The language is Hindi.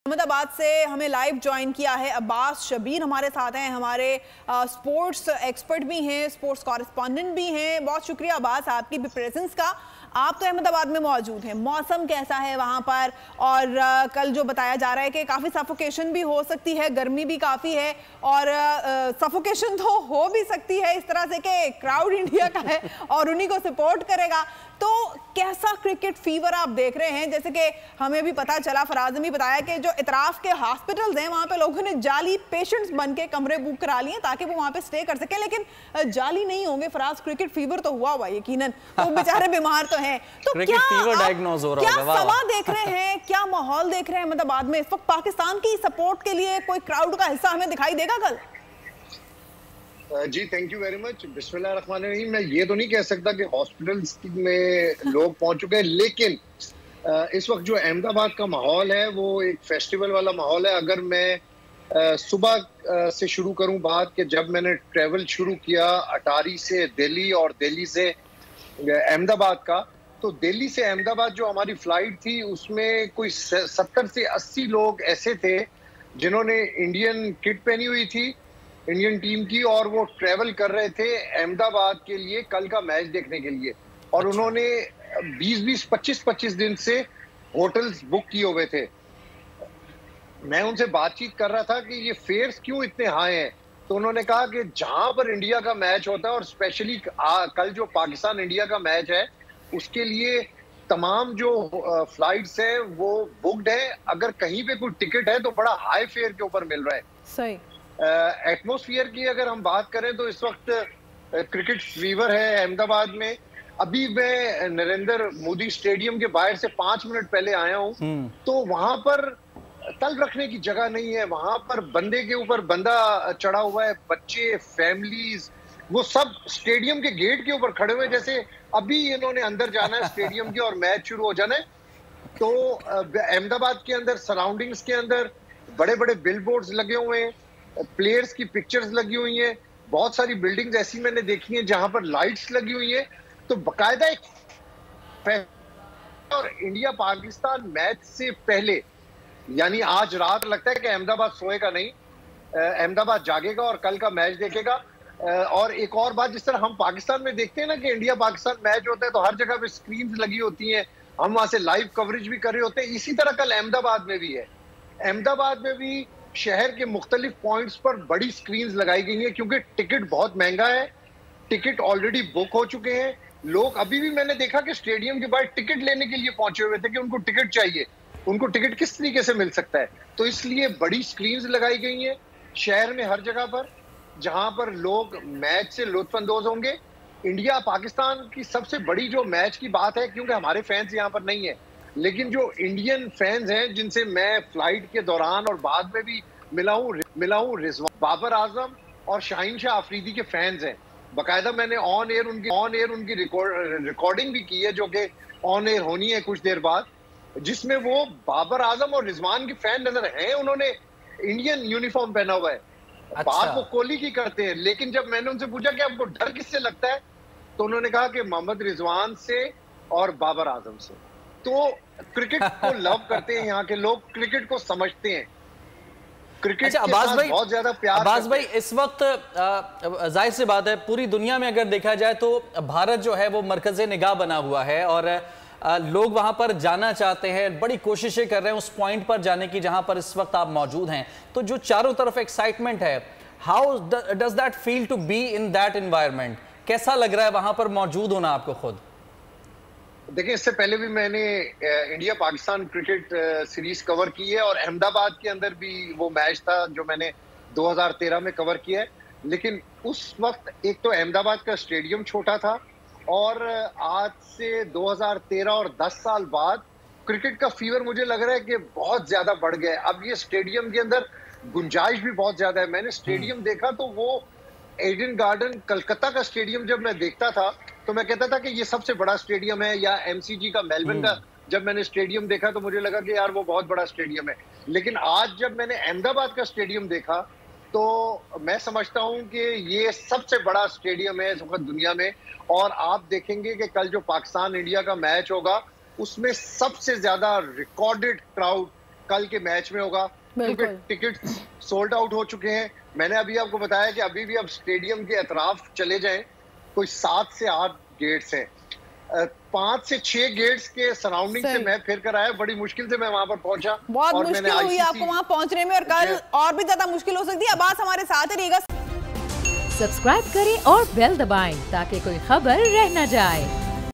अहमदाबाद से हमें लाइव ज्वाइन किया है अब्बास शबीर हमारे साथ हैं। हमारे स्पोर्ट्स एक्सपर्ट भी हैं, स्पोर्ट्स कॉरेस्पॉन्डेंट भी हैं। बहुत शुक्रिया अब्बास आपकी भी प्रेजेंस का। आप तो अहमदाबाद में मौजूद हैं, मौसम कैसा है वहां पर? और कल जो बताया जा रहा है कि काफ़ी सफोकेशन भी हो सकती है, गर्मी भी काफ़ी है और सफोकेशन तो हो भी सकती है इस तरह से कि क्राउड इंडिया का है और उन्हीं को सपोर्ट करेगा। तो कैसा क्रिकेट फीवर आप देख रहे हैं? जैसे कि हमें भी पता चला, फराज ने भी बताया कि जो इतराफ के हॉस्पिटल्स हैं वहां पे लोगों ने जाली पेशेंट्स बन के कमरे बुक करा लिए ताकि वो वहां पे स्टे कर सके, लेकिन जाली नहीं होंगे। फराज, क्रिकेट फीवर तो हुआ यकीनन, तो बेचारे बीमार तो हैं। तो क्रिकेट फीवर डायग्नोज हो रहा क्या समा देख रहे हैं, क्या माहौल देख रहे हैं अहमदाबाद में इस वक्त? पाकिस्तान की सपोर्ट के लिए कोई क्राउड का हिस्सा हमें दिखाई देगा कल? जी थैंक यू वेरी मच। बिस्मिल्लाहिर्रहमानिर्रहीम। मैं ये तो नहीं कह सकता कि हॉस्पिटल्स में लोग पहुंच चुके हैं, लेकिन इस वक्त जो अहमदाबाद का माहौल है वो एक फेस्टिवल वाला माहौल है। अगर मैं सुबह से शुरू करूं बात कि जब मैंने ट्रैवल शुरू किया अटारी से दिल्ली और दिल्ली से अहमदाबाद का, तो दिल्ली से अहमदाबाद जो हमारी फ्लाइट थी उसमें कोई 70 से 80 लोग ऐसे थे जिन्होंने इंडियन किट पहनी हुई थी, इंडियन टीम की, और वो ट्रेवल कर रहे थे अहमदाबाद के लिए कल का मैच देखने के लिए। और उन्होंने 20-20, 25-25 दिन से होटल्स बुक किए हुए थे। मैं उनसे बातचीत कर रहा था कि ये फेयर्स क्यों इतने हाई हैं, तो उन्होंने कहा कि जहां पर इंडिया का मैच होता है और स्पेशली कल जो पाकिस्तान इंडिया का मैच है उसके लिए तमाम जो फ्लाइट्स है वो बुक्ड है। अगर कहीं पे कोई टिकट है तो बड़ा हाई फेयर के ऊपर मिल रहा है। सही। एटमॉस्फेयर की अगर हम बात करें तो इस वक्त क्रिकेट फीवर है अहमदाबाद में। अभी मैं नरेंद्र मोदी स्टेडियम के बाहर से 5 मिनट पहले आया हूं, तो वहां पर तल रखने की जगह नहीं है। वहां पर बंदे के ऊपर बंदा चढ़ा हुआ है, बच्चे, फैमिलीज, वो सब स्टेडियम के गेट के ऊपर खड़े हुए, जैसे अभी इन्होंने अंदर जाना है स्टेडियम के और मैच शुरू हो जाना है। तो अहमदाबाद के अंदर सराउंडिंग्स के अंदर बड़े बड़े बिलबोर्ड्स लगे हुए हैं, प्लेयर्स की पिक्चर्स लगी हुई हैं, बहुत सारी बिल्डिंग्स ऐसी मैंने देखी हैं जहां पर लाइट्स लगी हुई हैं। तो बकायदा एक और इंडिया पाकिस्तान मैच से पहले, यानी आज रात लगता है कि अहमदाबाद सोएगा नहीं, अहमदाबाद जागेगा और कल का मैच देखेगा। और एक और बात, जिस तरह हम पाकिस्तान में देखते हैं ना कि इंडिया पाकिस्तान मैच होता है तो हर जगह पे स्क्रीन लगी होती हैं, हम वहां से लाइव कवरेज भी कर रहे होते हैं, इसी तरह कल अहमदाबाद में भी है। अहमदाबाद में भी शहर के मुख्तलिफ पॉइंट्स पर बड़ी स्क्रीन्स लगाई गई हैं, क्योंकि टिकट बहुत महंगा है, टिकट ऑलरेडी बुक हो चुके हैं। लोग अभी भी मैंने देखा कि स्टेडियम के बाहर टिकट लेने के लिए पहुंचे हुए थे कि उनको टिकट चाहिए, उनको टिकट किस तरीके से मिल सकता है। तो इसलिए बड़ी स्क्रीन्स लगाई गई हैं शहर में हर जगह पर, जहां पर लोग मैच से लुत्फानंदोज होंगे। इंडिया पाकिस्तान की सबसे बड़ी जो मैच की बात है, क्योंकि हमारे फैंस यहाँ पर नहीं है, लेकिन जो इंडियन फैंस हैं जिनसे मैं फ्लाइट के दौरान और बाद में भी मिला हूं रिजवान, बाबर आजम और शाहीन शाह अफरीदी के फैंस हैं। बकायदा मैंने ऑन एयर उनकी रिकॉर्डिंग भी की है, जो कि ऑन एयर होनी है कुछ देर बाद, जिसमें वो बाबर आजम और रिजवान के फैन नजर हैं। उन्होंने इंडियन यूनिफॉर्म पहना हुआ है। बात वो कोहली की करते हैं, लेकिन जब मैंने उनसे पूछा कि आपको डर किससे लगता है, तो उन्होंने कहा कि मोहम्मद रिजवान से और बाबर आजम से। तो क्रिकेट को लव करते हैं यहाँ के लोग, क्रिकेट को समझते हैं, क्रिकेट के साथ बहुत ज्यादा प्यार। अब्बास भाई, इस वक्त जाहिर सी बात है पूरी दुनिया में अगर देखा जाए तो भारत जो है वो मरकज़े निगाह बना हुआ है और लोग वहां पर जाना चाहते हैं, बड़ी कोशिशें कर रहे हैं उस पॉइंट पर जाने की जहां पर इस वक्त आप मौजूद हैं। तो जो चारों तरफ एक्साइटमेंट है, how does that feel to be in that environment? कैसा लग रहा है वहां पर मौजूद होना आपको खुद? देखिए, इससे पहले भी मैंने India Pakistan cricket series cover की है और अहमदाबाद के अंदर भी वो मैच था जो मैंने 2013 में कवर किया है। लेकिन उस वक्त एक तो अहमदाबाद का स्टेडियम छोटा था, और आज से 2013 और 10 साल बाद क्रिकेट का फीवर मुझे लग रहा है कि बहुत ज्यादा बढ़ गया है। अब ये स्टेडियम के अंदर गुंजाइश भी बहुत ज्यादा है। मैंने स्टेडियम देखा तो वो एडन गार्डन कलकत्ता का स्टेडियम जब मैं देखता था तो मैं कहता था कि ये सबसे बड़ा स्टेडियम है, या एमसीजी का मेलबर्न का जब मैंने स्टेडियम देखा तो मुझे लगा कि यार वो बहुत बड़ा स्टेडियम है। लेकिन आज जब मैंने अहमदाबाद का स्टेडियम देखा तो मैं समझता हूं कि ये सबसे बड़ा स्टेडियम है इस वक्त दुनिया में। और आप देखेंगे कि कल जो पाकिस्तान इंडिया का मैच होगा उसमें सबसे ज्यादा रिकॉर्डेड क्राउड कल के मैच में होगा, क्योंकि टिकट सोल्ड आउट हो चुके हैं। मैंने अभी आपको बताया कि अभी भी अब स्टेडियम के अतराफ चले जाएं, कोई 7 से 8 गेट्स हैं, 5 से 6 गेट्स के सराउंडिंग से मैं फिर कर आया, बड़ी मुश्किल से मैं वहां पर पहुंचा। बहुत मुश्किल हुई आपको वहां पहुंचने में, और कल और भी ज्यादा मुश्किल हो सकती है। अब्बास हमारे साथ रहिएगा। सब्सक्राइब करें और बेल दबाएं ताकि कोई खबर रह न जाए।